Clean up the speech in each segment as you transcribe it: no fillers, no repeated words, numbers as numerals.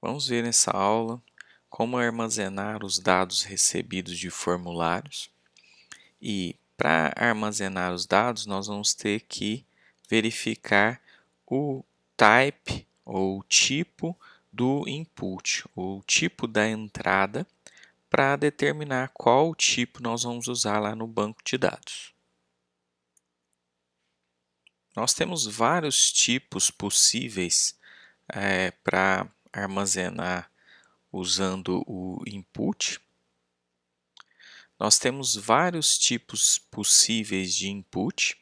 Vamos ver nessa aula como armazenar os dados recebidos de formulários. E para armazenar os dados, nós vamos ter que verificar o type ou o tipo do input, ou o tipo da entrada, para determinar qual tipo nós vamos usar lá no banco de dados. Nós temos vários tipos possíveis para armazenar usando o input. Nós temos vários tipos possíveis de input,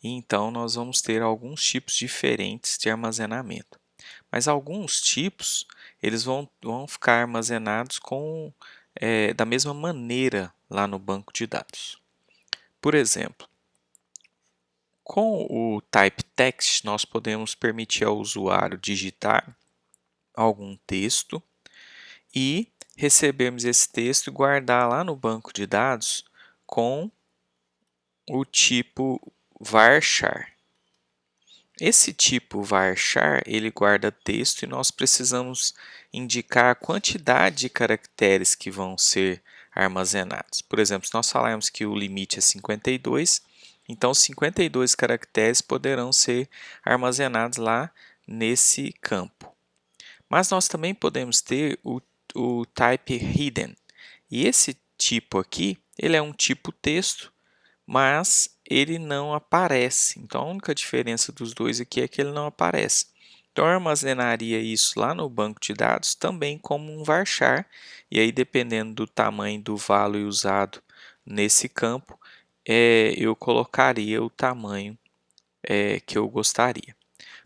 e então nós vamos ter alguns tipos diferentes de armazenamento. Mas alguns tipos eles vão ficar armazenados da mesma maneira lá no banco de dados. Por exemplo, com o type text, nós podemos permitir ao usuário digitar algum texto e recebemos esse texto e guardar lá no banco de dados com o tipo varchar. Esse tipo varchar, ele guarda texto e nós precisamos indicar a quantidade de caracteres que vão ser armazenados. Por exemplo, se nós falarmos que o limite é 52, então 52 caracteres poderão ser armazenados lá nesse campo. Mas nós também podemos ter o type hidden. E esse tipo aqui, ele é um tipo texto, mas ele não aparece. Então, a única diferença dos dois aqui é que ele não aparece. Então, eu armazenaria isso lá no banco de dados também como um varchar, e aí, dependendo do tamanho do value usado nesse campo, eu colocaria o tamanho que eu gostaria.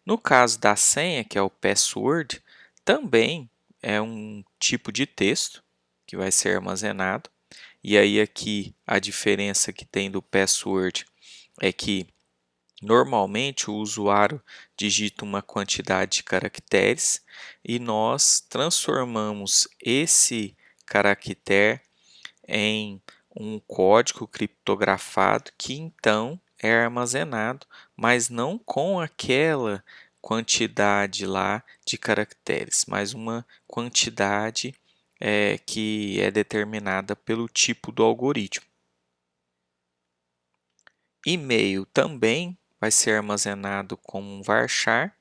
No caso da senha, que é o password, também é um tipo de texto que vai ser armazenado. E aí aqui a diferença que tem do password é que normalmente o usuário digita uma quantidade de caracteres e nós transformamos esse caractere em um código criptografado que então é armazenado, mas não com aquela quantidade lá de caracteres, mas uma quantidade que é determinada pelo tipo do algoritmo. E-mail também vai ser armazenado como um varchar,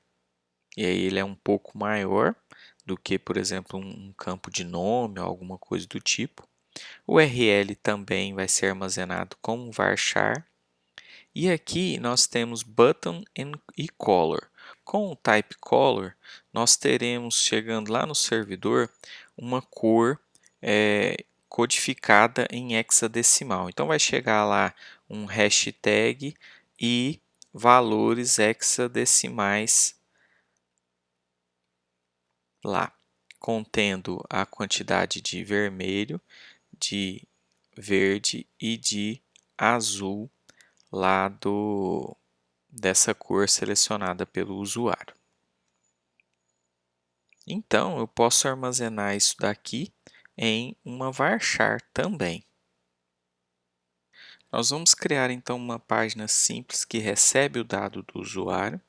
e aí ele é um pouco maior do que, por exemplo, um campo de nome ou alguma coisa do tipo. O URL também vai ser armazenado como um varchar. E aqui nós temos button e color. Com o type color, nós teremos, chegando lá no servidor, uma cor codificada em hexadecimal. Então, vai chegar lá um hashtag e valores hexadecimais lá, contendo a quantidade de vermelho, de verde e de azul lá dessa cor selecionada pelo usuário. Então, eu posso armazenar isso daqui em uma varchar também. Nós vamos criar então uma página simples que recebe o dado do usuário.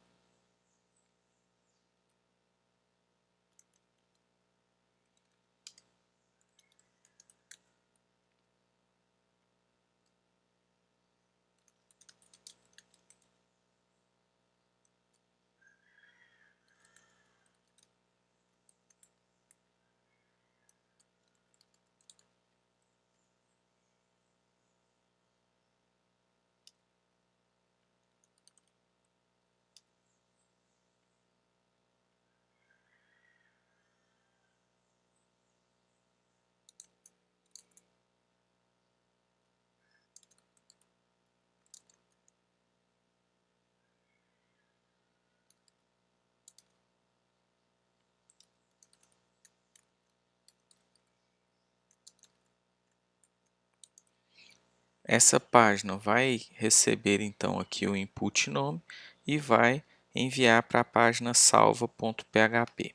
Essa página vai receber então aqui o input nome e vai enviar para a página salva.php.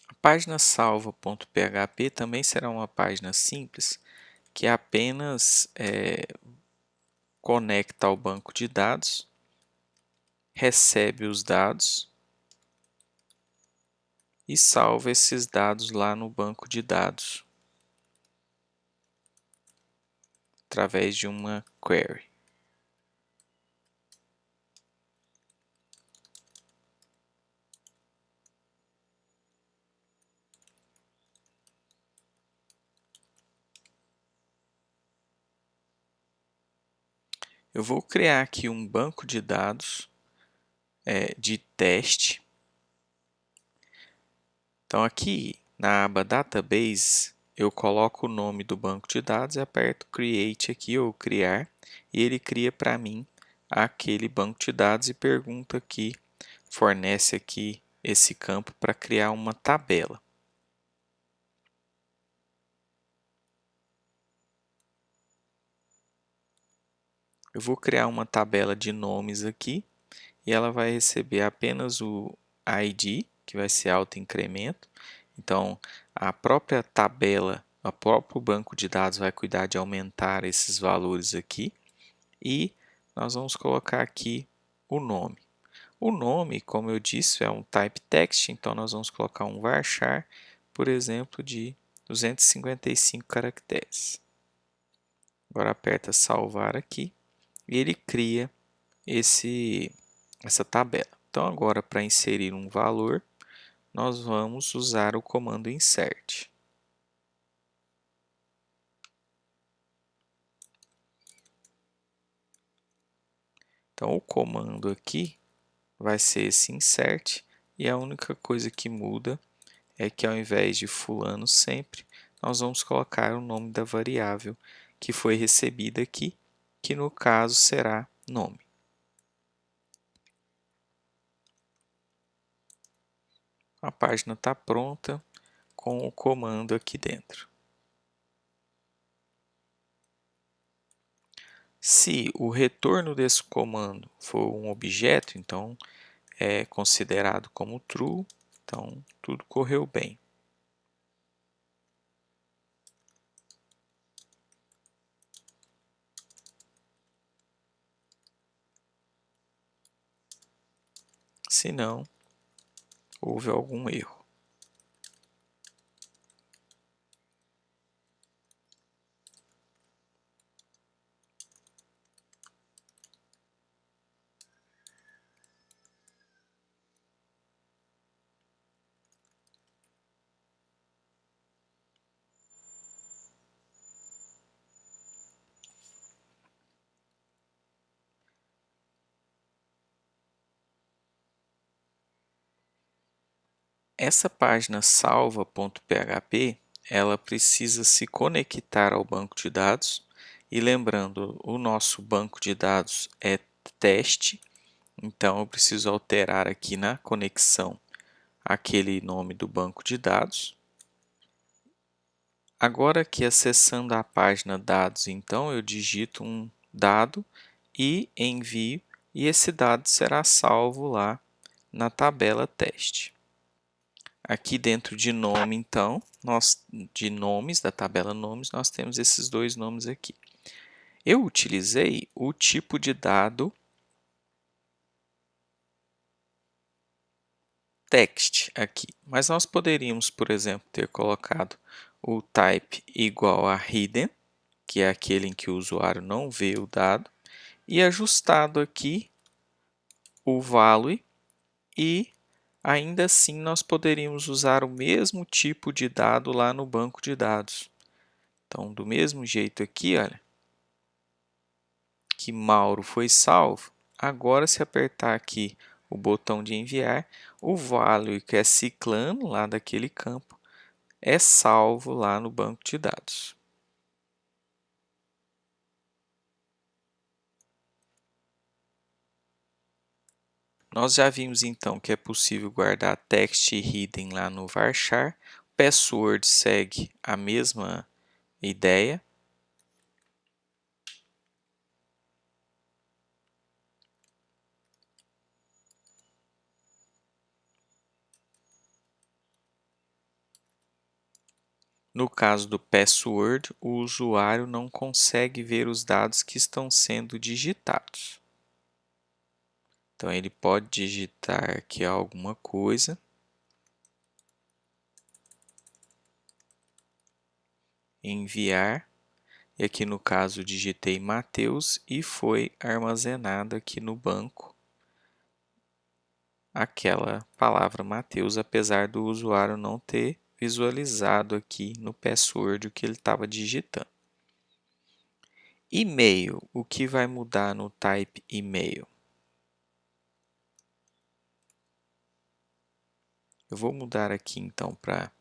A página salva.php também será uma página simples que apenas conecta ao banco de dados recebe os dados e salva esses dados lá no banco de dados através de uma query. Eu vou criar aqui um banco de dados de teste. Então aqui na aba Database, eu coloco o nome do banco de dados e aperto Create aqui ou Criar, e ele cria para mim aquele banco de dados e pergunta aqui, fornece aqui esse campo para criar uma tabela. Eu vou criar uma tabela de nomes aqui e ela vai receber apenas o ID, que vai ser autoincremento. Então, a própria tabela, o próprio banco de dados vai cuidar de aumentar esses valores aqui. E nós vamos colocar aqui o nome. O nome, como eu disse, é um type text, então nós vamos colocar um varchar, por exemplo, de 255 caracteres. Agora aperta salvar aqui e ele cria essa tabela. Então agora para inserir um valor, nós vamos usar o comando insert. Então o comando aqui vai ser esse insert e a única coisa que muda é que ao invés de fulano sempre, nós vamos colocar o nome da variável que foi recebida aqui, que no caso será nome. A página está pronta com o comando aqui dentro. Se o retorno desse comando for um objeto, então é considerado como true, então tudo correu bem. Se não, houve algum erro. Essa página salva.php, ela precisa se conectar ao banco de dados. E lembrando, o nosso banco de dados é teste, então eu preciso alterar aqui na conexão aquele nome do banco de dados. Agora que acessando a página dados, então eu digito um dado e envio, e esse dado será salvo lá na tabela teste. Aqui dentro de nome, então, de nomes, da tabela nomes, nós temos esses dois nomes aqui. Eu utilizei o tipo de dado text aqui, mas nós poderíamos, por exemplo, ter colocado o type igual a hidden, que é aquele em que o usuário não vê o dado, e ajustado aqui o value, e ainda assim nós poderíamos usar o mesmo tipo de dado lá no banco de dados. Então, do mesmo jeito aqui, olha, que Mauro foi salvo, agora se apertar aqui o botão de enviar, o value que é ciclano lá daquele campo é salvo lá no banco de dados. Nós já vimos então que é possível guardar text hidden lá no varchar. Password segue a mesma ideia. No caso do password, o usuário não consegue ver os dados que estão sendo digitados. Então ele pode digitar aqui alguma coisa, enviar, e aqui no caso digitei Mateus e foi armazenado aqui no banco aquela palavra Mateus, apesar do usuário não ter visualizado aqui no password o que ele estava digitando. E-mail, o que vai mudar no type e-mail? Eu vou mudar aqui então para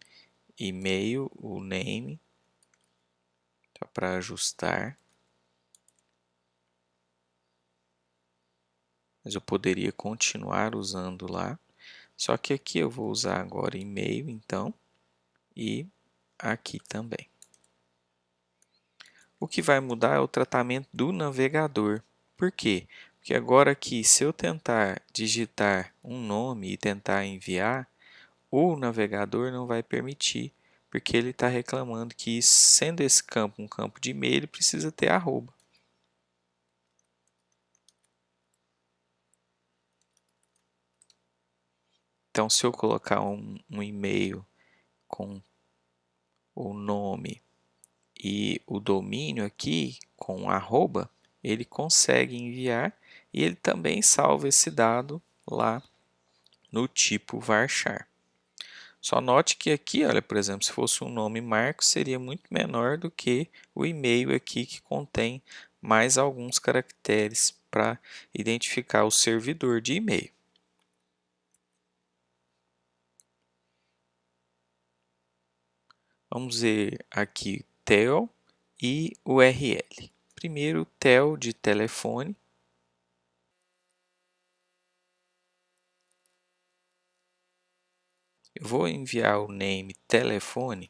e-mail, o name, tá, para ajustar. Mas eu poderia continuar usando lá. Só que aqui eu vou usar agora e-mail, então, e aqui também. O que vai mudar é o tratamento do navegador. Por quê? Porque agora aqui, se eu tentar digitar um nome e tentar enviar, o navegador não vai permitir, porque ele está reclamando que, sendo esse campo um campo de e-mail, ele precisa ter arroba. Então, se eu colocar um e-mail com o nome e o domínio aqui com arroba, ele consegue enviar e ele também salva esse dado lá no tipo varchar. Só note que aqui, olha, por exemplo, se fosse um nome Marcos, seria muito menor do que o e-mail aqui que contém mais alguns caracteres para identificar o servidor de e-mail. Vamos ver aqui TEL e URL. Primeiro, TEL de telefone. Eu vou enviar o name telefone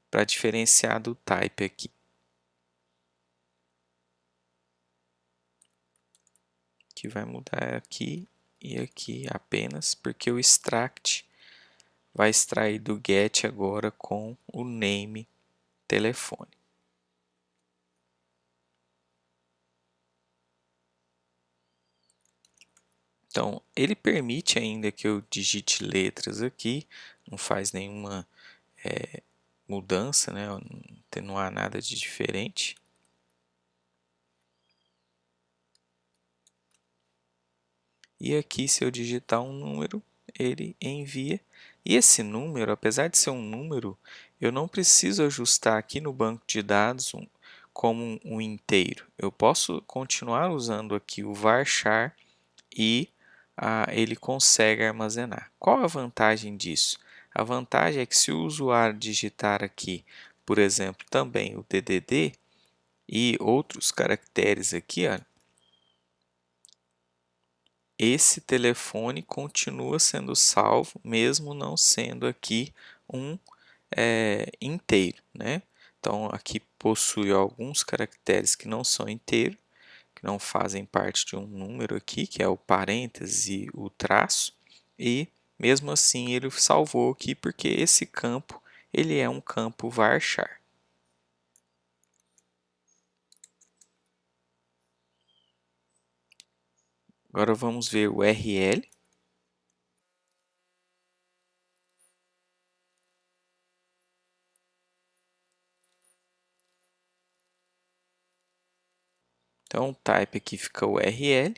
para diferenciar do type aqui. Que vai mudar aqui e aqui apenas, porque o extract vai extrair do get agora com o name telefone. Então, ele permite ainda que eu digite letras aqui, não faz nenhuma mudança, né? Não há nada de diferente. E aqui, se eu digitar um número, ele envia. E esse número, apesar de ser um número, eu não preciso ajustar aqui no banco de dados como um inteiro. Eu posso continuar usando aqui o varchar e ele consegue armazenar. Qual a vantagem disso? A vantagem é que se o usuário digitar aqui, por exemplo, também o DDD e outros caracteres aqui, ó, esse telefone continua sendo salvo, mesmo não sendo aqui um inteiro, né? Então, aqui possui alguns caracteres que não são inteiros, que não fazem parte de um número aqui, que é o parêntese e o traço, e mesmo assim ele salvou aqui porque esse campo ele é um campo varchar. Agora vamos ver o URL. Então, o type aqui fica o URL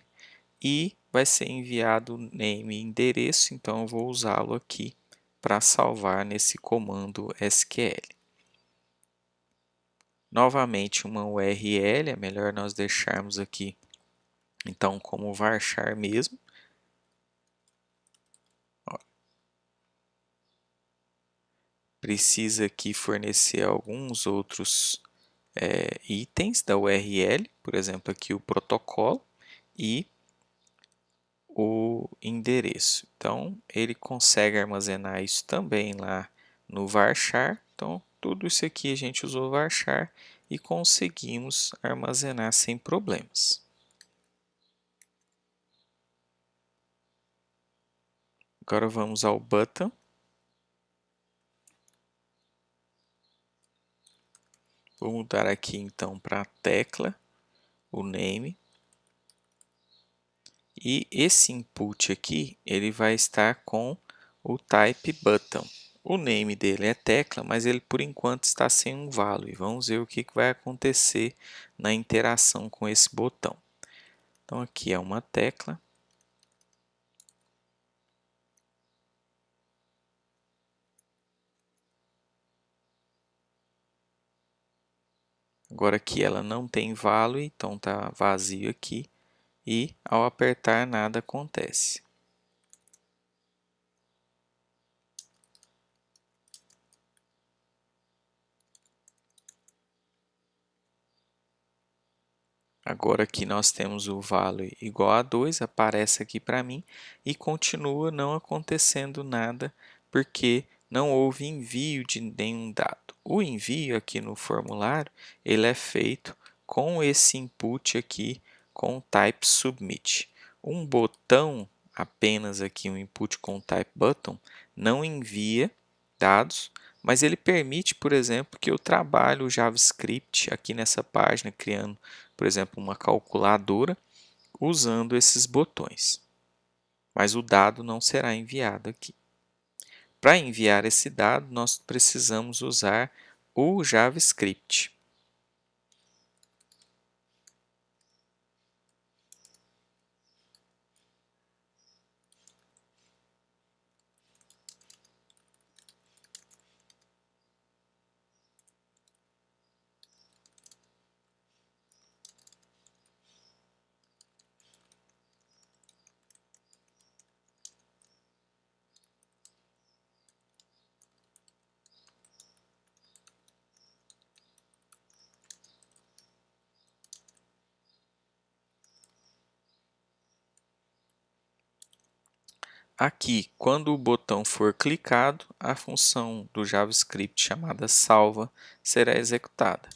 e vai ser enviado name e endereço, então eu vou usá-lo aqui para salvar nesse comando SQL. Novamente uma URL, é melhor nós deixarmos aqui então como varchar mesmo. Ó, precisa aqui fornecer alguns outros itens da URL, por exemplo aqui o protocolo e o endereço. Então, ele consegue armazenar isso também lá no varchar. Então, tudo isso aqui a gente usou o varchar e conseguimos armazenar sem problemas. Agora vamos ao button. Vou mudar aqui então para a tecla, o name. E esse input aqui, ele vai estar com o type button. O name dele é tecla, mas ele por enquanto está sem um value. Vamos ver o que vai acontecer na interação com esse botão. Então aqui é uma tecla. Agora aqui ela não tem value, então está vazio aqui. E ao apertar nada acontece. Agora aqui nós temos o value igual a 2, aparece aqui para mim e continua não acontecendo nada porque não houve envio de nenhum dado. O envio aqui no formulário, ele é feito com esse input aqui com o type submit. Um botão, apenas aqui um input com type button, não envia dados, mas ele permite, por exemplo, que eu trabalhe o JavaScript aqui nessa página, criando, por exemplo, uma calculadora usando esses botões. Mas o dado não será enviado aqui. Para enviar esse dado, nós precisamos usar o JavaScript. Aqui, quando o botão for clicado, a função do JavaScript chamada salva será executada.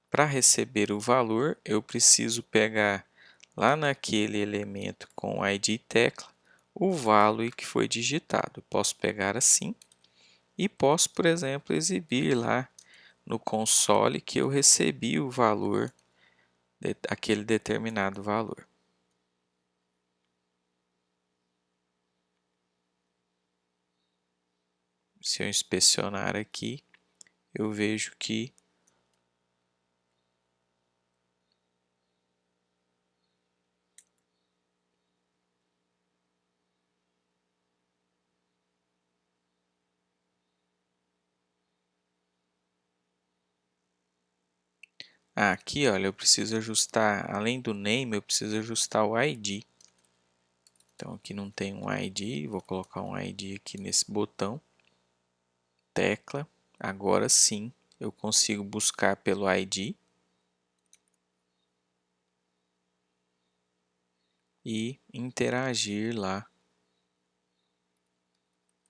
Para receber o valor, eu preciso pegar lá naquele elemento com o ID tecla o value que foi digitado. Eu posso pegar assim e posso, por exemplo, exibir lá no console que eu recebi o valor, aquele determinado valor. Se eu inspecionar aqui, eu vejo que aqui, olha, eu preciso ajustar, além do name, eu preciso ajustar o ID. Então aqui não tem um ID, vou colocar um ID aqui nesse botão, tecla. Agora sim, eu consigo buscar pelo ID e interagir lá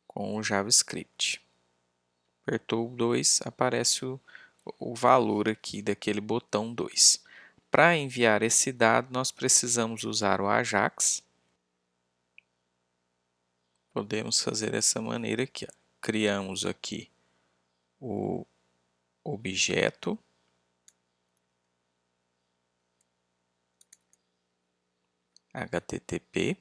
com o JavaScript. Apertou o 2, aparece o valor aqui daquele botão 2. Para enviar esse dado, nós precisamos usar o Ajax. Podemos fazer dessa maneira aqui. Ó. Criamos aqui o objeto. HTTP.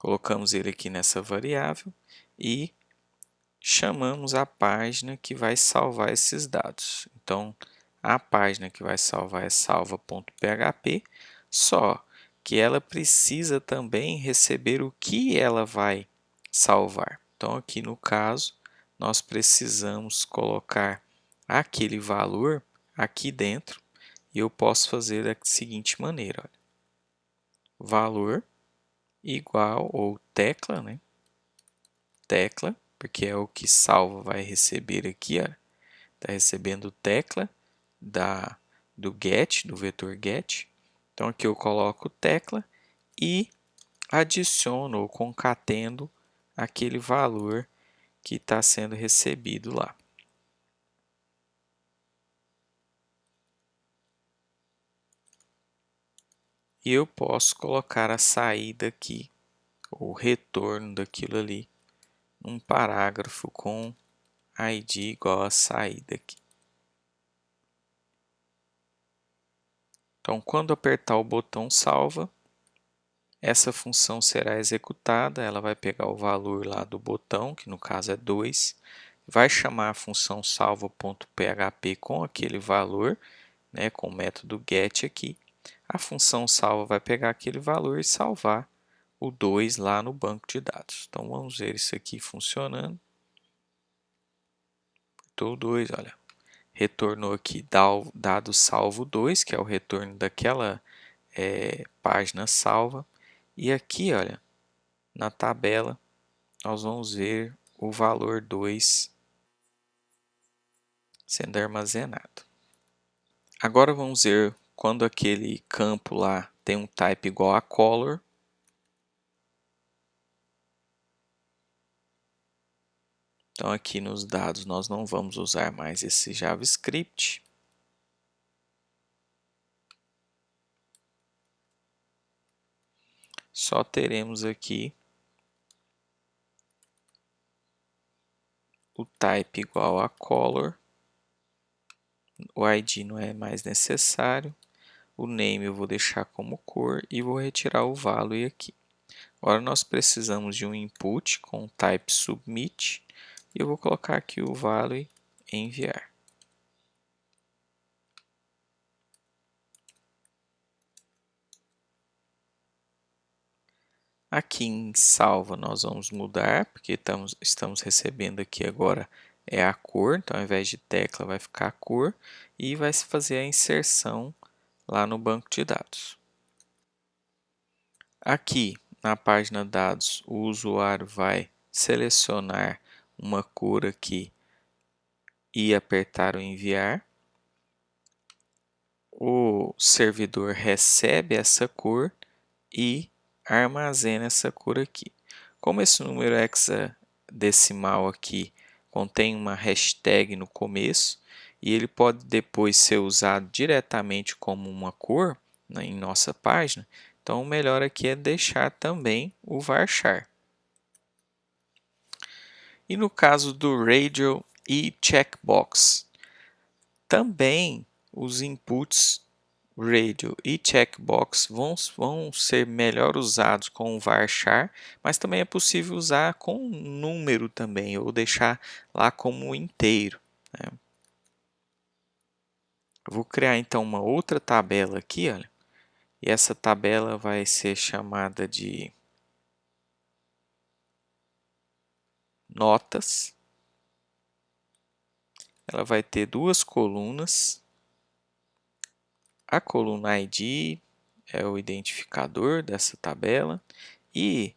Colocamos ele aqui nessa variável e chamamos a página que vai salvar esses dados. Então, a página que vai salvar é salva.php, só que ela precisa também receber o que ela vai salvar. Então, aqui no caso, nós precisamos colocar aquele valor aqui dentro e eu posso fazer da seguinte maneira. Olha, valor igual, ou tecla, né? Tecla, porque é o que salva vai receber aqui, está recebendo tecla do get, do vetor get. Então aqui eu coloco tecla e adiciono ou concatendo aquele valor que está sendo recebido lá. E eu posso colocar a saída aqui o retorno daquilo ali, um parágrafo com ID igual a saída aqui. Então, quando apertar o botão salva, essa função será executada, ela vai pegar o valor lá do botão, que no caso é 2, vai chamar a função salva.php com aquele valor, né, com o método get aqui. A função salva vai pegar aquele valor e salvar o 2 lá no banco de dados. Então, vamos ver isso aqui funcionando. Apertou o 2, olha, retornou aqui dado salvo 2, que é o retorno daquela página salva. E aqui, olha, na tabela, nós vamos ver o valor 2 sendo armazenado. Agora vamos ver quando aquele campo lá tem um type igual a color. Então aqui nos dados nós não vamos usar mais esse JavaScript. Só teremos aqui o type igual a color. O ID não é mais necessário. O name eu vou deixar como cor e vou retirar o value aqui. Agora nós precisamos de um input com type submit e eu vou colocar aqui o value enviar. Aqui em salva nós vamos mudar, porque estamos recebendo aqui agora a cor, então ao invés de tecla vai ficar a cor e vai se fazer a inserção lá no banco de dados. Aqui na página dados o usuário vai selecionar uma cor aqui e apertar o enviar. O servidor recebe essa cor e armazena essa cor aqui. Como esse número hexadecimal aqui contém uma hashtag no começo e ele pode depois ser usado diretamente como uma cor, né, em nossa página, então o melhor aqui é deixar também o varchar. E no caso do radio e checkbox, também os inputs radio e checkbox vão ser melhor usados com o varchar, mas também é possível usar com número também, ou deixar lá como inteiro, né? Eu vou criar então uma outra tabela aqui, olha, e essa tabela vai ser chamada de notas. Ela vai ter duas colunas. A coluna ID é o identificador dessa tabela e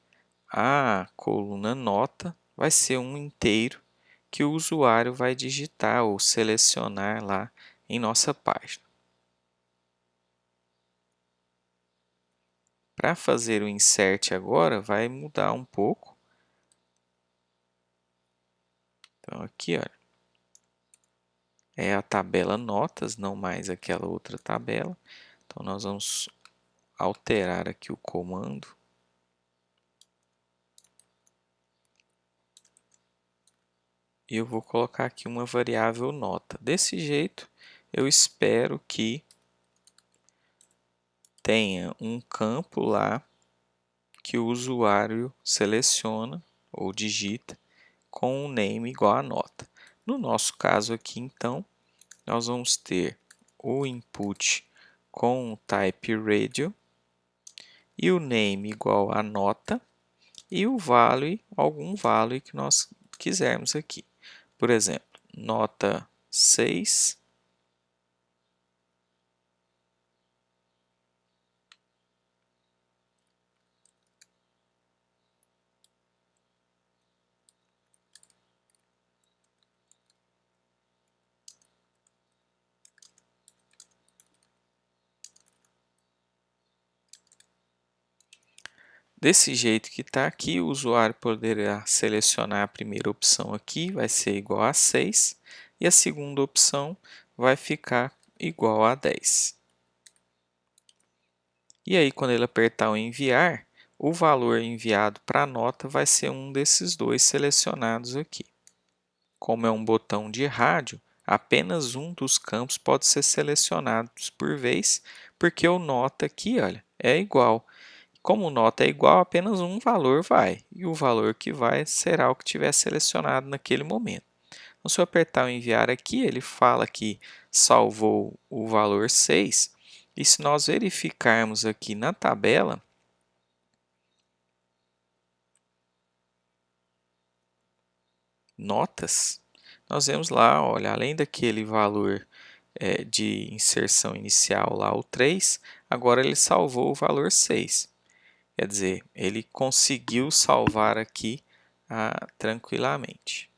a coluna nota vai ser um inteiro que o usuário vai digitar ou selecionar lá em nossa página. Para fazer o insert agora, vai mudar um pouco. Então aqui, olha, é a tabela notas, não mais aquela outra tabela. Então nós vamos alterar aqui o comando. E eu vou colocar aqui uma variável nota. Desse jeito, eu espero que tenha um campo lá que o usuário seleciona ou digita com o name igual a nota. No nosso caso aqui, então, nós vamos ter o input com o type radio e o name igual a nota e o value, algum value que nós quisermos aqui. Por exemplo, nota 6. Desse jeito que está aqui, o usuário poderá selecionar a primeira opção aqui, vai ser igual a 6, e a segunda opção vai ficar igual a 10. E aí, quando ele apertar o enviar, o valor enviado para a nota vai ser um desses dois selecionados aqui. Como é um botão de rádio, apenas um dos campos pode ser selecionado por vez, porque o nota aqui, olha, é igual. Como o nota é igual, apenas um valor vai, e o valor que vai será o que tiver selecionado naquele momento. Então, se eu apertar o enviar aqui, ele fala que salvou o valor 6, e se nós verificarmos aqui na tabela, notas, nós vemos lá, olha, além daquele valor de inserção inicial lá, o 3, agora ele salvou o valor 6. Quer dizer, ele conseguiu salvar aqui tranquilamente.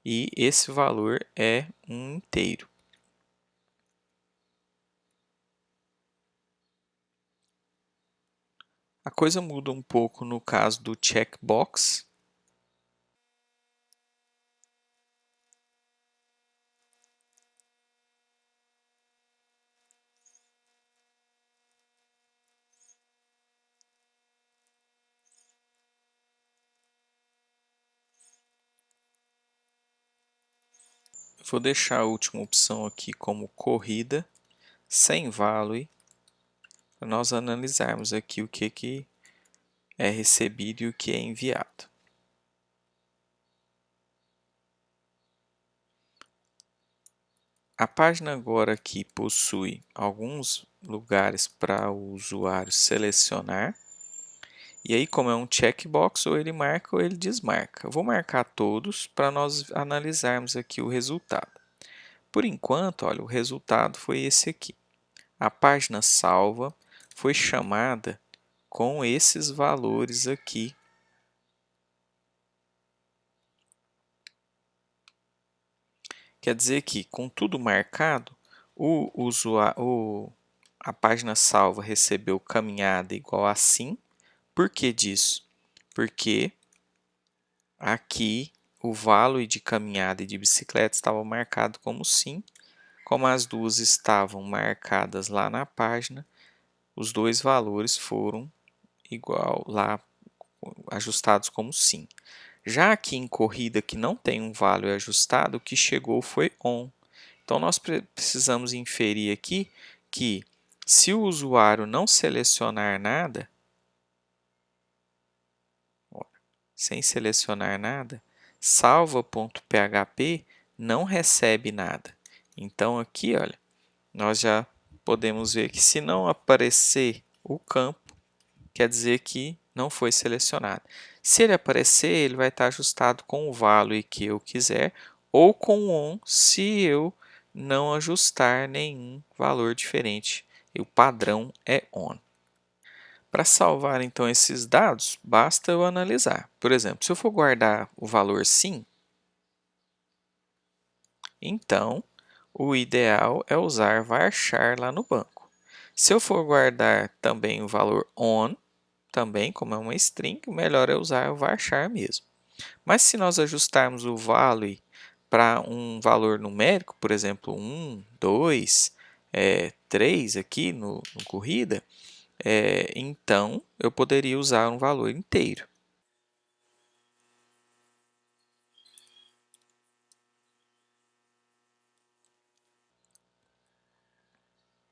E esse valor é um inteiro. A coisa muda um pouco no caso do checkbox. Vou deixar a última opção aqui como corrida, sem value, para nós analisarmos aqui o que é recebido e o que é enviado. A página agora aqui possui alguns lugares para o usuário selecionar. E aí, como é um checkbox, ou ele marca ou ele desmarca. Eu vou marcar todos para nós analisarmos aqui o resultado. Por enquanto, olha, o resultado foi esse aqui. A página salva foi chamada com esses valores aqui. Quer dizer que, com tudo marcado, a página salva recebeu caminhada igual a sim. Por que disso? Porque aqui o value de caminhada e de bicicleta estava marcado como sim. Como as duas estavam marcadas lá na página, os dois valores foram igual lá, ajustados como sim. Já aqui em corrida, que não tem um value ajustado, o que chegou foi on. Então, nós precisamos inferir aqui que, se o usuário não selecionar nada, sem selecionar nada, salva.php não recebe nada. Então, aqui, olha, nós já podemos ver que, se não aparecer o campo, quer dizer que não foi selecionado. Se ele aparecer, ele vai estar ajustado com o value que eu quiser, ou com on, se eu não ajustar nenhum valor diferente. E o padrão é on. Para salvar então esses dados, basta eu analisar. Por exemplo, se eu for guardar o valor sim, então o ideal é usar varchar lá no banco. Se eu for guardar também o valor on, também como é uma string, o melhor é usar o varchar mesmo. Mas se nós ajustarmos o value para um valor numérico, por exemplo, 1, 2, 3 aqui no corrida, então eu poderia usar um valor inteiro.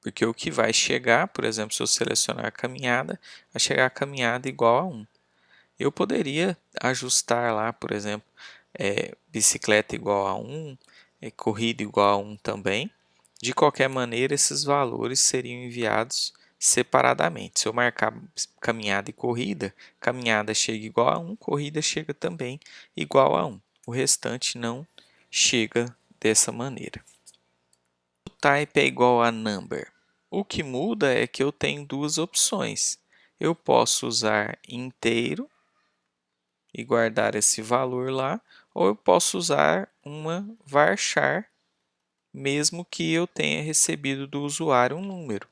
Porque o que vai chegar, por exemplo, se eu selecionar a caminhada, vai chegar a caminhada igual a 1. Eu poderia ajustar lá, por exemplo, bicicleta igual a 1, corrida igual a 1 também. De qualquer maneira, esses valores seriam enviados separadamente. Se eu marcar caminhada e corrida, caminhada chega igual a 1, corrida chega também igual a 1. O restante não chega dessa maneira. O type é igual a number. O que muda é que eu tenho duas opções. Eu posso usar inteiro e guardar esse valor lá, ou eu posso usar uma varchar, mesmo que eu tenha recebido do usuário um número.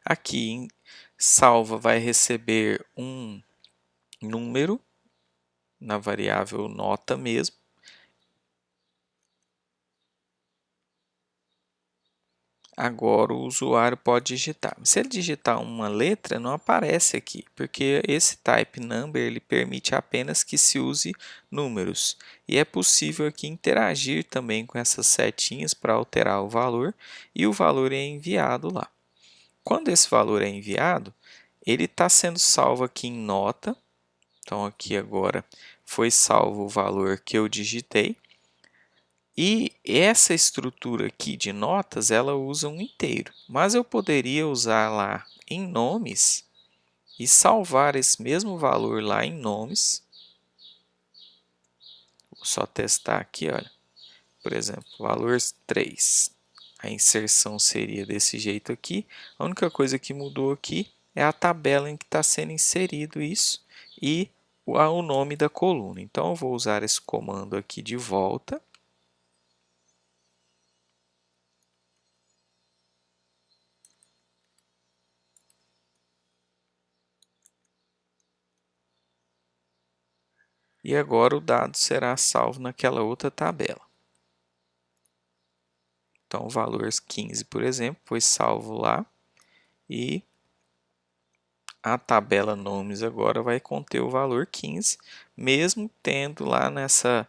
Aqui em salva vai receber um número na variável nota mesmo. Agora o usuário pode digitar. Se ele digitar uma letra, não aparece aqui, porque esse type number ele permite apenas que se use números. E é possível aqui interagir também com essas setinhas para alterar o valor, e o valor é enviado lá. Quando esse valor é enviado, ele está sendo salvo aqui em nota. Então aqui agora foi salvo o valor que eu digitei. E essa estrutura aqui de notas, ela usa um inteiro, mas eu poderia usar lá em nomes e salvar esse mesmo valor lá em nomes. Vou só testar aqui, olha. Por exemplo, valor 3. A inserção seria desse jeito aqui. A única coisa que mudou aqui é a tabela em que está sendo inserido isso e o nome da coluna. Então, eu vou usar esse comando aqui de volta. E agora o dado será salvo naquela outra tabela. Então, o valor 15, por exemplo, foi salvo lá e a tabela nomes agora vai conter o valor 15, mesmo tendo lá nessa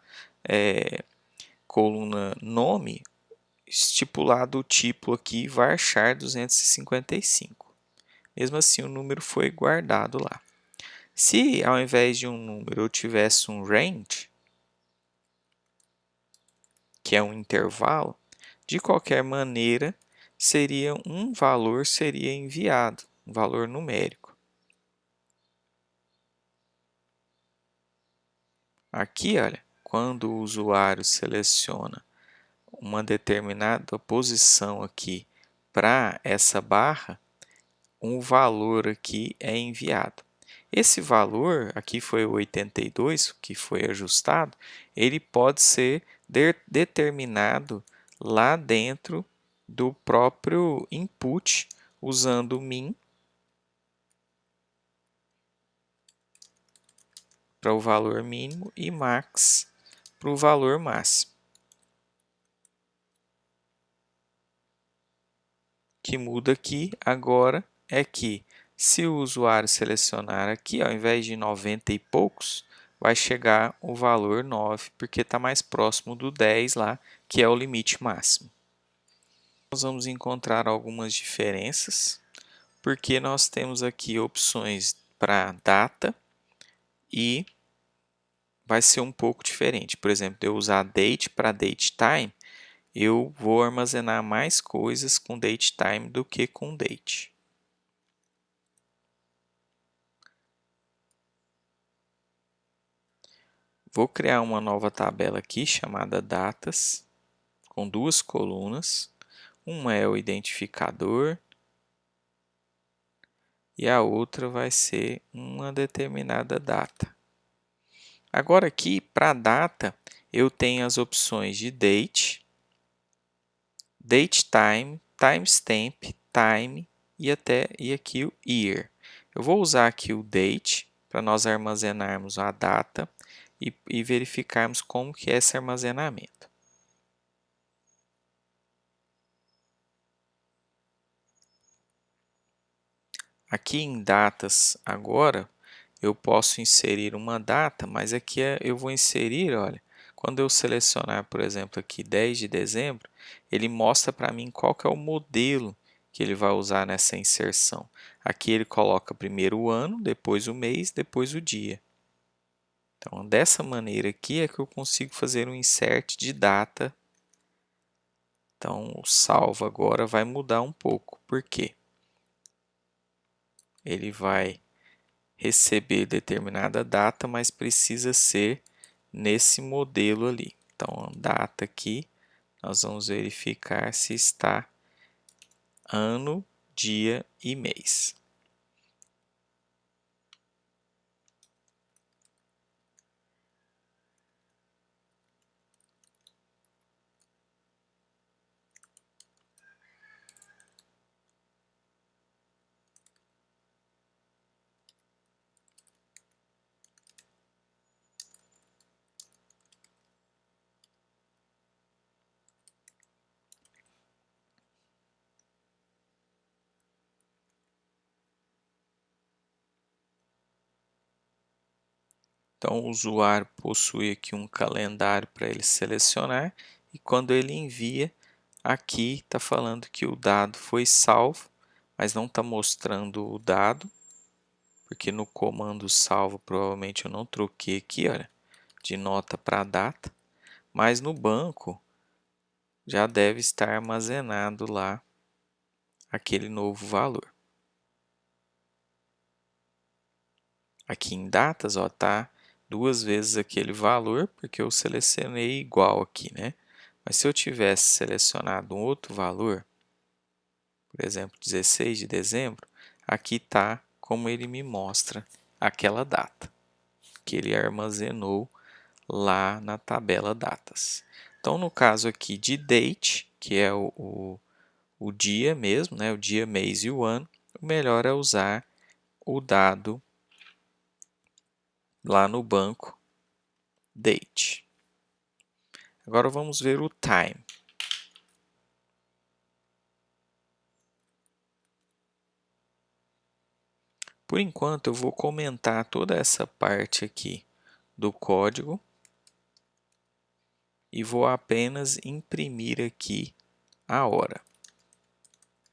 coluna nome estipulado o tipo aqui varchar 255. Mesmo assim, o número foi guardado lá. Se ao invés de um número eu tivesse um range, que é um intervalo, de qualquer maneira, seria um valor seria enviado, um valor numérico. Aqui, olha, quando o usuário seleciona uma determinada posição aqui para essa barra, um valor aqui é enviado. Esse valor, aqui foi o 82, que foi ajustado, ele pode ser determinado lá dentro do próprio input, usando o min para o valor mínimo e max para o valor máximo. O que muda aqui agora é que se o usuário selecionar aqui, ao invés de 90 e poucos, vai chegar o valor 9, porque está mais próximo do 10 lá, que é o limite máximo. Nós vamos encontrar algumas diferenças, porque nós temos aqui opções para data e vai ser um pouco diferente. Por exemplo, eu usar date para date time, eu vou armazenar mais coisas com date time do que com date. Vou criar uma nova tabela aqui chamada datas, com duas colunas. Uma é o identificador e a outra vai ser uma determinada data. Agora aqui, para data, eu tenho as opções de date, date time, timestamp, time e aqui o year. Eu vou usar aqui o date para nós armazenarmos a data e verificarmos como que é esse armazenamento. Aqui em datas agora, eu posso inserir uma data, mas aqui eu vou inserir, olha, quando eu selecionar, por exemplo, aqui 10 de dezembro, ele mostra para mim qual que é o modelo que ele vai usar nessa inserção. Aqui ele coloca primeiro o ano, depois o mês, depois o dia. Então, dessa maneira aqui é que eu consigo fazer um insert de data. Então, o salvo agora vai mudar um pouco. Por quê? Ele vai receber determinada data, mas precisa ser nesse modelo ali. Então, data aqui, nós vamos verificar se está ano, dia e mês. Então, o usuário possui aqui um calendário para ele selecionar e quando ele envia, aqui está falando que o dado foi salvo, mas não está mostrando o dado, porque no comando salvo provavelmente eu não troquei aqui, olha, de nota para data, mas no banco já deve estar armazenado lá aquele novo valor. Aqui em datas, ó, tá duas vezes aquele valor, porque eu selecionei igual aqui, né? Mas se eu tivesse selecionado um outro valor, por exemplo, 16 de dezembro, aqui está como ele me mostra aquela data que ele armazenou lá na tabela datas. Então, no caso aqui de date, que é o dia mesmo, né? O dia, mês e o ano, o melhor é usar o dado lá no banco date. Agora vamos ver o time. Por enquanto eu vou comentar toda essa parte aqui do código e vou apenas imprimir aqui a hora,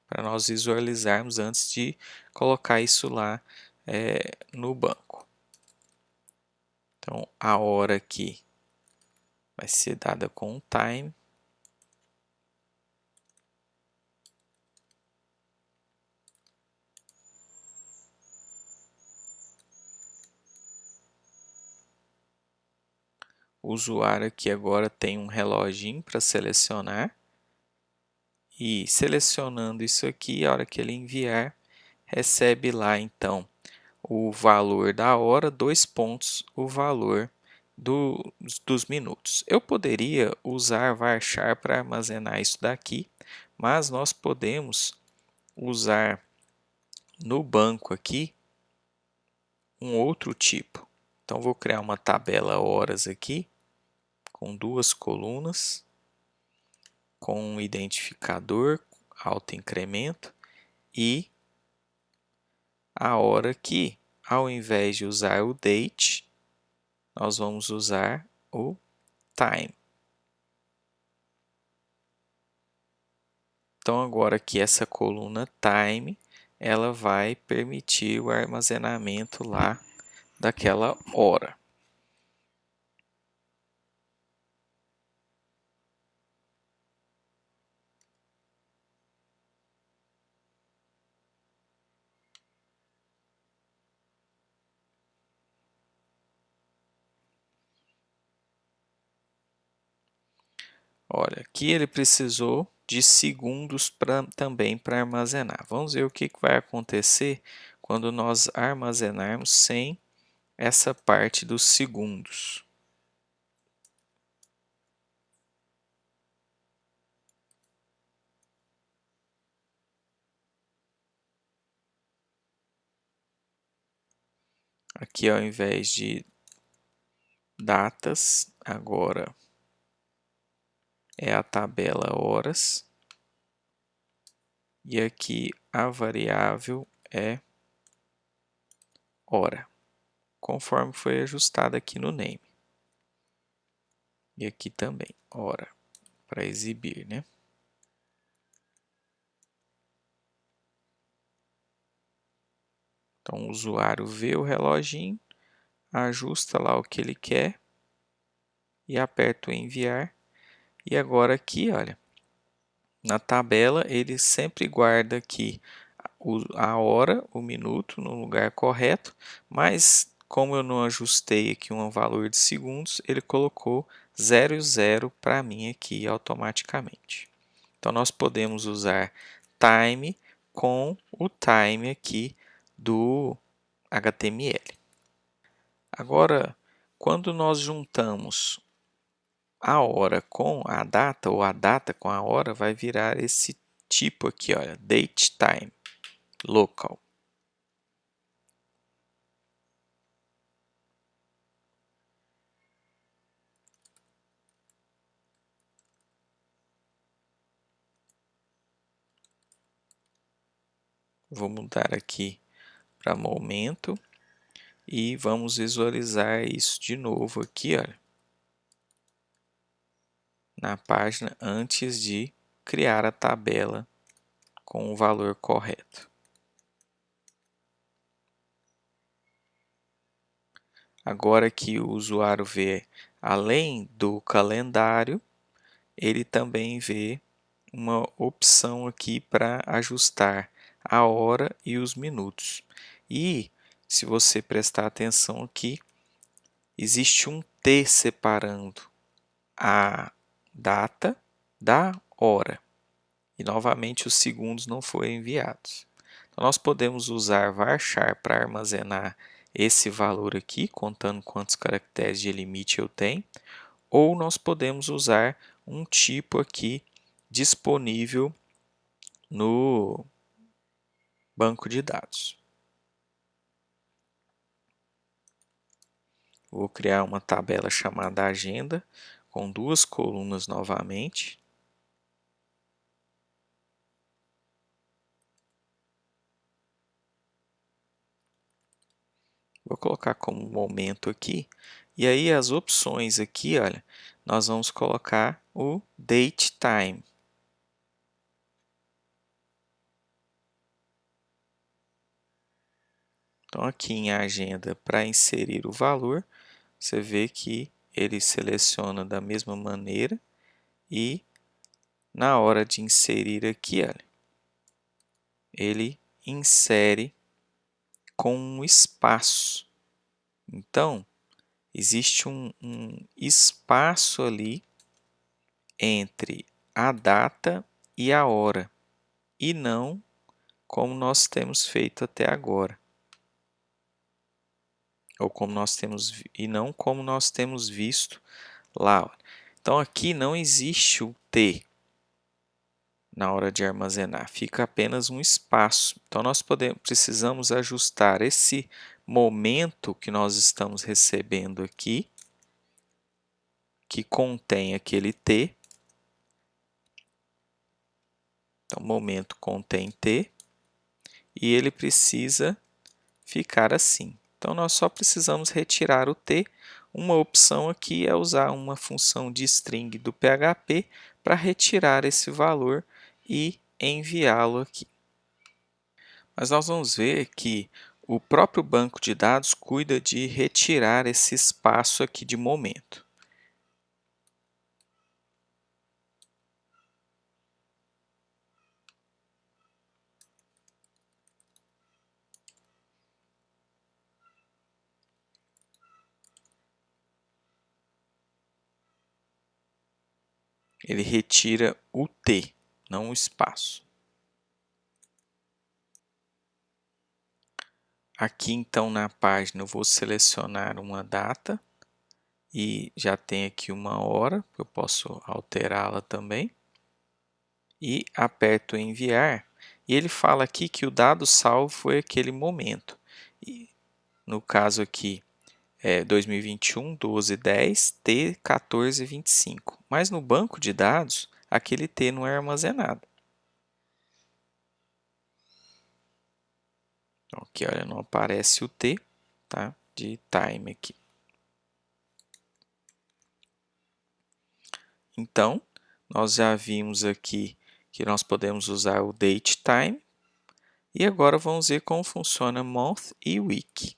para nós visualizarmos antes de colocar isso lá no banco. Então, a hora aqui vai ser dada com o time. O usuário aqui agora tem um reloginho para selecionar. E selecionando isso aqui, a hora que ele enviar, recebe lá então o valor da hora, 2 pontos, o valor dos minutos. Eu poderia usar varchar para armazenar isso daqui, mas nós podemos usar no banco aqui um outro tipo. Então, vou criar uma tabela horas aqui, com duas colunas, com um identificador, autoincremento, e a hora que, ao invés de usar o date, nós vamos usar o time. Então, agora aqui essa coluna time, ela vai permitir o armazenamento lá daquela hora. Olha, aqui ele precisou de segundos também para armazenar. Vamos ver o que vai acontecer quando nós armazenarmos sem essa parte dos segundos. Aqui, ao invés de datas, agora é a tabela horas. E aqui a variável é hora, conforme foi ajustado aqui no name. E aqui também, hora, para exibir, né? Então, o usuário vê o reloginho, ajusta lá o que ele quer e aperta o enviar. E agora aqui, olha, na tabela ele sempre guarda aqui a hora, o minuto no lugar correto, mas como eu não ajustei aqui um valor de segundos, ele colocou 0 e 0 para mim aqui automaticamente. Então nós podemos usar time com o time aqui do HTML. Agora, quando nós juntamos a hora com a data, ou a data com a hora, vai virar esse tipo aqui, olha, date time local. Vou mudar aqui para momento e vamos visualizar isso de novo aqui, olha, na página antes de criar a tabela com o valor correto. Agora que o usuário vê, além do calendário, ele também vê uma opção aqui para ajustar a hora e os minutos. E, se você prestar atenção aqui, existe um T separando a data da hora. E, novamente, os segundos não foram enviados. Então, nós podemos usar varchar para armazenar esse valor aqui, contando quantos caracteres de limite eu tenho, ou nós podemos usar um tipo aqui disponível no banco de dados. Vou criar uma tabela chamada agenda, com duas colunas novamente. Vou colocar como momento aqui. E aí as opções aqui, olha, nós vamos colocar o date time. Então aqui em agenda, para inserir o valor, você vê que ele seleciona da mesma maneira e na hora de inserir aqui, olha, ele insere com um espaço. Então, existe um espaço ali entre a data e a hora, e não como nós temos feito até agora, ou como nós temos e não como nós temos visto lá. Então aqui não existe o T na hora de armazenar, fica apenas um espaço. Então nós precisamos ajustar esse momento que nós estamos recebendo aqui, que contém aquele T. Então, momento contém T e ele precisa ficar assim. Então, nós só precisamos retirar o T. Uma opção aqui é usar uma função de string do PHP para retirar esse valor e enviá-lo aqui. Mas nós vamos ver que o próprio banco de dados cuida de retirar esse espaço aqui de momento. Ele retira o T, não o espaço. Aqui então na página eu vou selecionar uma data e já tem aqui uma hora, eu posso alterá-la também. E aperto enviar e ele fala aqui que o dado salvo foi aquele momento. E, no caso aqui é 2021, 12/10, T 14/25. Mas no banco de dados, aquele T não é armazenado. Então, aqui, olha, não aparece o T, tá? De time aqui. Então, nós já vimos aqui que nós podemos usar o datetime. E agora vamos ver como funciona month e week.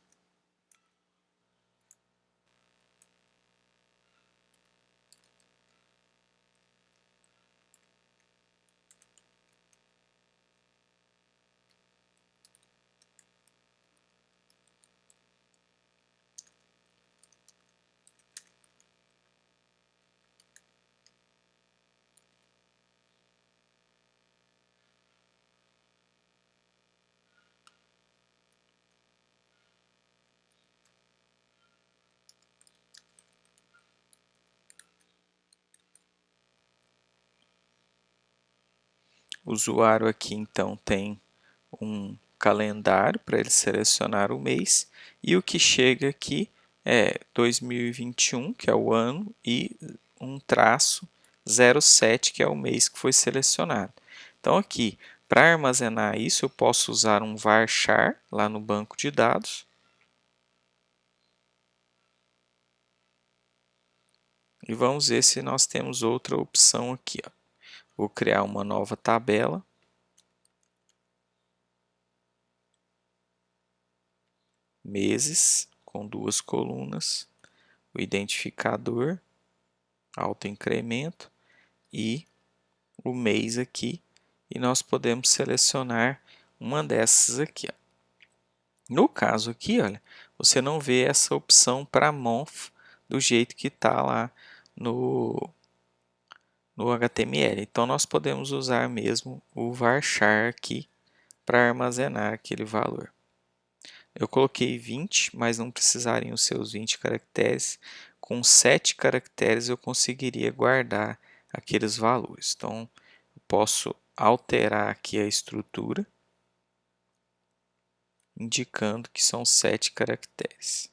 O usuário aqui então tem um calendário para ele selecionar o mês e o que chega aqui é 2021, que é o ano, e um traço 07, que é o mês que foi selecionado. Então aqui, para armazenar isso, eu posso usar um varchar lá no banco de dados. E vamos ver se nós temos outra opção aqui, ó. Vou criar uma nova tabela. Meses, com duas colunas, o identificador, autoincremento e o mês aqui. E nós podemos selecionar uma dessas aqui, ó. No caso aqui, olha, você não vê essa opção para month do jeito que está lá no HTML. Então, nós podemos usar mesmo o varchar aqui para armazenar aquele valor. Eu coloquei 20, mas não precisariam ser os 20 caracteres. Com 7 caracteres eu conseguiria guardar aqueles valores. Então, eu posso alterar aqui a estrutura, indicando que são 7 caracteres.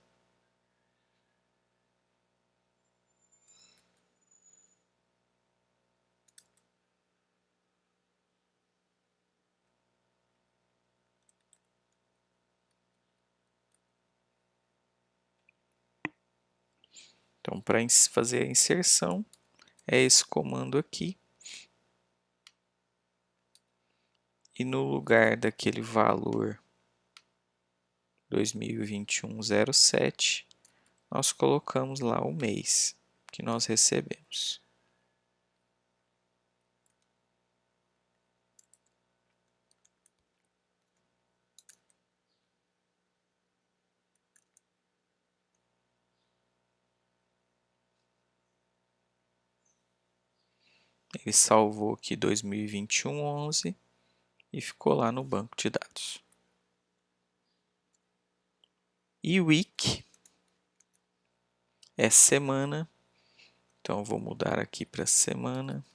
Então, para fazer a inserção, é esse comando aqui. E no lugar daquele valor 2021-07, nós colocamos lá o mês que nós recebemos. Ele salvou aqui 2021-11 e ficou lá no banco de dados. E week é semana, então vou mudar aqui para semana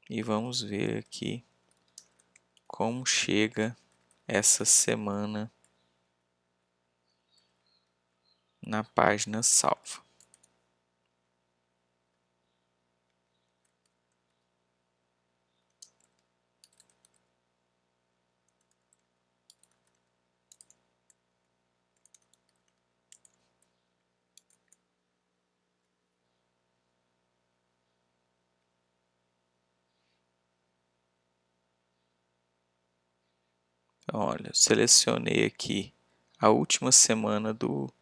e vamos ver aqui como chega essa semana na página salva. Então, olha, selecionei aqui a última semana do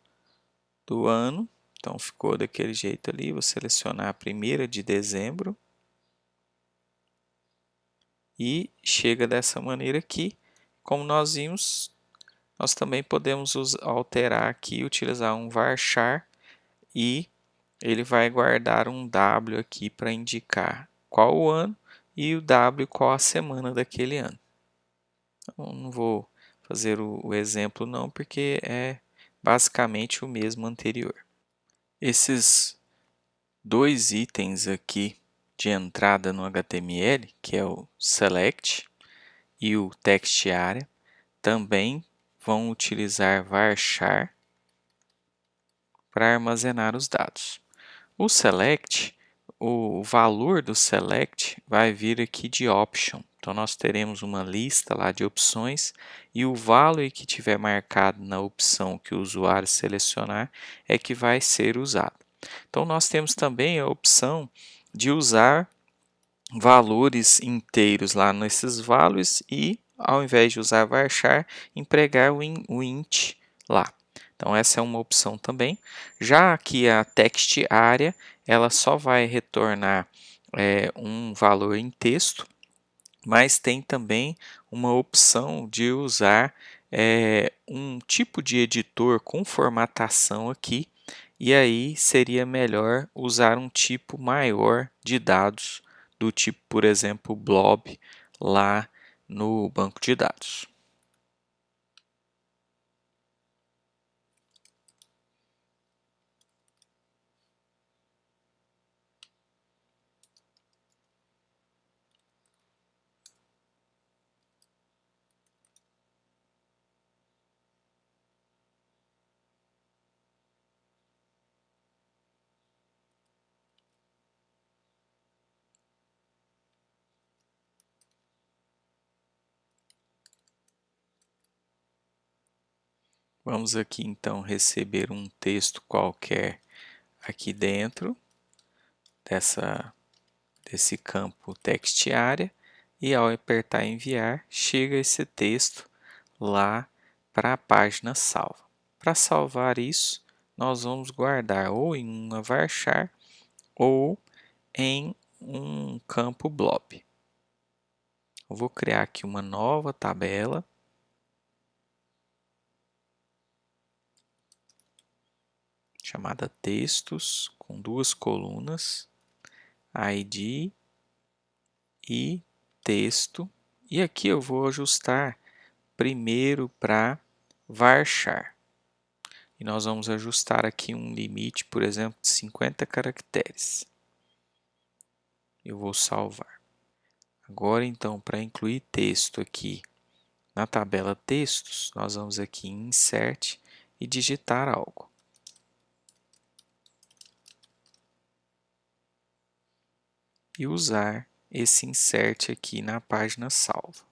ano, então ficou daquele jeito ali. Vou selecionar a 1ª de dezembro e chega dessa maneira aqui. Como nós vimos, nós também podemos alterar aqui, utilizar um varchar e ele vai guardar um W aqui para indicar qual o ano e o W qual a semana daquele ano. Então, não vou fazer o exemplo não, porque é basicamente o mesmo anterior. Esses dois itens aqui de entrada no HTML, que é o select e o text area, também vão utilizar varchar para armazenar os dados. O select, o valor do select vai vir aqui de option. Então, nós teremos uma lista lá de opções e o valor que tiver marcado na opção que o usuário selecionar é que vai ser usado. Então, nós temos também a opção de usar valores inteiros lá nesses values e, ao invés de usar varchar, empregar o int lá. Então, essa é uma opção também. Já aqui a text area, ela só vai retornar um valor em texto, mas tem também uma opção de usar um tipo de editor com formatação aqui, e aí seria melhor usar um tipo maior de dados, do tipo, por exemplo, blob, lá no banco de dados. Vamos aqui então receber um texto qualquer aqui dentro desse campo text area e ao apertar enviar, chega esse texto lá para a página salva. Para salvar isso, nós vamos guardar ou em uma varchar ou em um campo blob. Eu vou criar aqui uma nova tabela. Chamada textos, com duas colunas, ID e texto. E aqui eu vou ajustar primeiro para varchar. E nós vamos ajustar aqui um limite, por exemplo, de 50 caracteres. Eu vou salvar. Agora, então, para incluir texto aqui na tabela textos, nós vamos aqui em Insert e digitar algo. E usar esse insert aqui na página salva.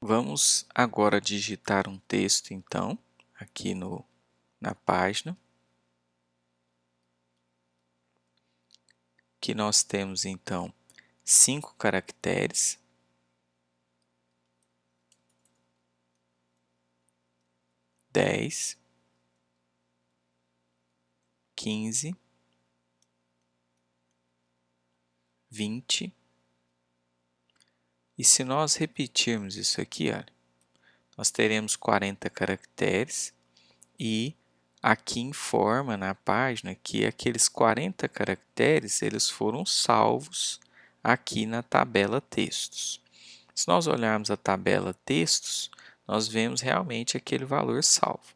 Vamos agora digitar um texto, então, aqui na página, que nós temos, então, 5 caracteres, 10, 15, 20, e se nós repetirmos isso aqui, olha, nós teremos 40 caracteres e aqui informa na página que aqueles 40 caracteres eles foram salvos aqui na tabela textos. Se nós olharmos a tabela textos, nós vemos realmente aquele valor salvo.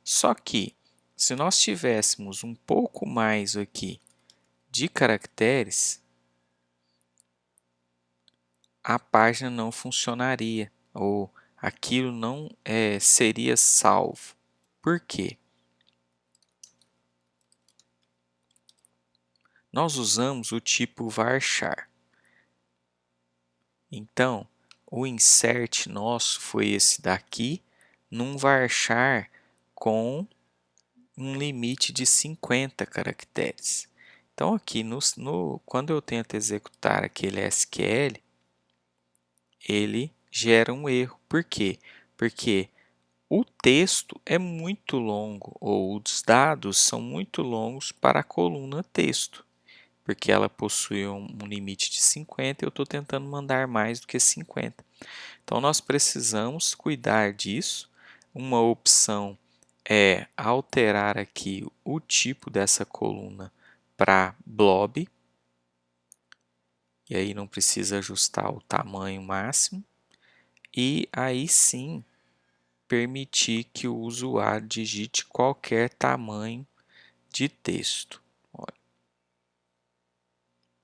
Só que, se nós tivéssemos um pouco mais aqui de caracteres, a página não funcionaria, ou aquilo não seria salvo. Por quê? Nós usamos o tipo varchar. Então, o insert nosso foi esse daqui, num varchar com um limite de 50 caracteres. Então, aqui, quando eu tento executar aquele SQL, ele gera um erro. Por quê? Porque o texto é muito longo, ou os dados são muito longos para a coluna texto, porque ela possui um limite de 50 e eu estou tentando mandar mais do que 50. Então, nós precisamos cuidar disso. Uma opção é alterar aqui o tipo dessa coluna para blob, e aí não precisa ajustar o tamanho máximo, e aí sim permitir que o usuário digite qualquer tamanho de texto. Olha.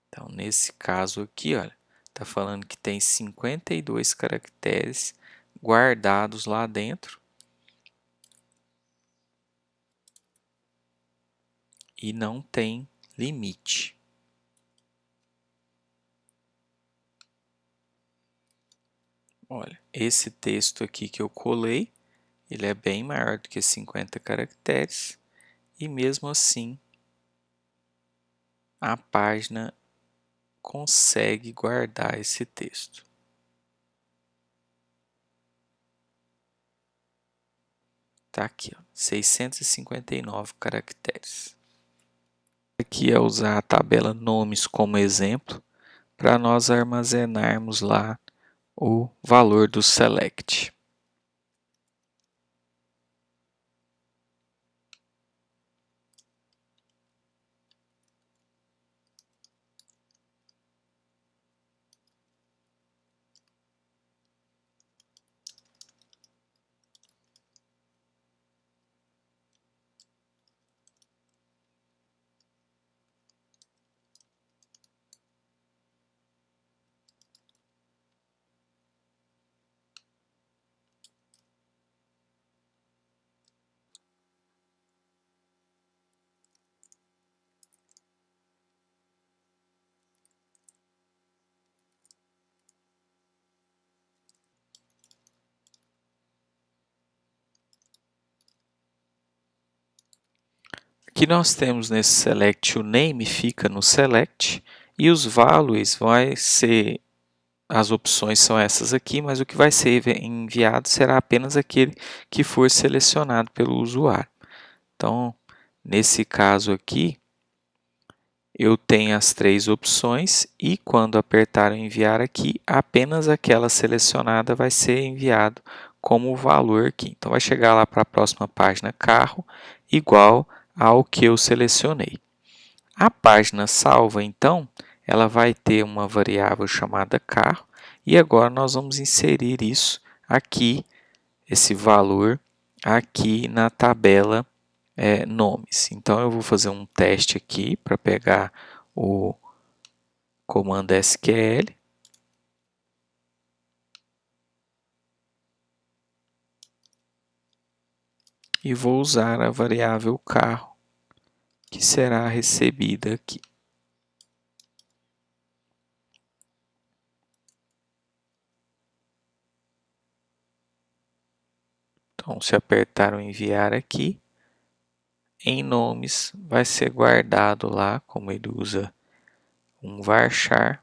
Então, nesse caso aqui, olha, está falando que tem 52 caracteres guardados lá dentro e não tem limite. Olha, esse texto aqui que eu colei, ele é bem maior do que 50 caracteres e mesmo assim a página consegue guardar esse texto. Está aqui, ó, 659 caracteres. Aqui é usar a tabela nomes como exemplo para nós armazenarmos lá o valor do select. que nós temos nesse select, o name fica no select e os values vai ser, as opções são essas aqui, mas o que vai ser enviado será apenas aquele que for selecionado pelo usuário. Então, nesse caso aqui, eu tenho as 3 opções e quando apertar o enviar aqui, apenas aquela selecionada vai ser enviado como valor aqui. Então, vai chegar lá para a próxima página carro, igual ao que eu selecionei. A página salva, então, ela vai ter uma variável chamada carro e agora nós vamos inserir isso aqui, esse valor aqui na tabela nomes. Então, eu vou fazer um teste aqui para pegar o comando SQL. E vou usar a variável carro, que será recebida aqui. Então, se apertar o enviar aqui, em nomes vai ser guardado lá, como ele usa um varchar,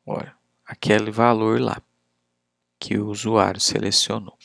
olha, aquele valor lá que o usuário selecionou.